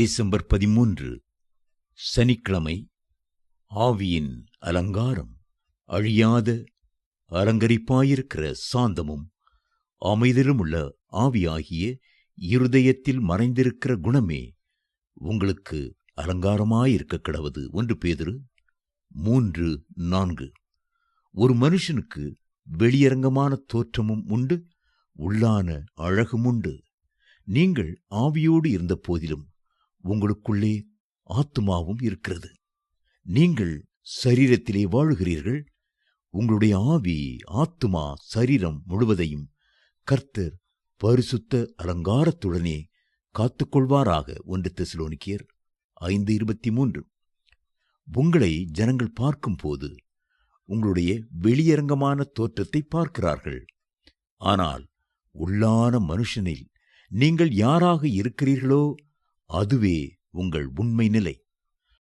December 13 சனிக்கிழமை. ஆவியின் அலங்காரம். அழியாத அலங்கரிப்பாயிருக்கிற சாந்தமும் அமைதலுமுள்ள ஆவியாகிய இருதயத்தில் மறைந்திருக்கிற குணமே உங்களுக்கு அலங்காரமாயிருக்க கடவது. 1 பேதுரு 3:4. ஒரு மனுஷனுக்கு வெளியரங்கமான தோற்றமும் உண்டு, உள்ளான அழகும் உண்டு. நீங்கள் ஆவியோடு இருந்த போதிலும் உங்களுக்குள்ளே ஆத்துமாவும் இருக்கிறது. நீங்கள் சரீரத்திலே வாழுகிறீர்கள். உங்களுடைய ஆவி, ஆத்துமா, சரீரம் முழுவதையும் கர்த்தர் பரிசுத்த அலங்காரத்துடனே காத்துக்கொள்வாராக. 1 தெசலோனிக்கேயர் 5:23. உங்களை ஜனங்கள் பார்க்கும்போது உங்களுடைய வெளியரங்கமான தோற்றத்தை பார்க்கிறார்கள். ஆனால் உள்ளான மனுஷனில் நீங்கள் யாராக இருக்கிறீர்களோ அதுவே உங்கள் உண்மை நிலை.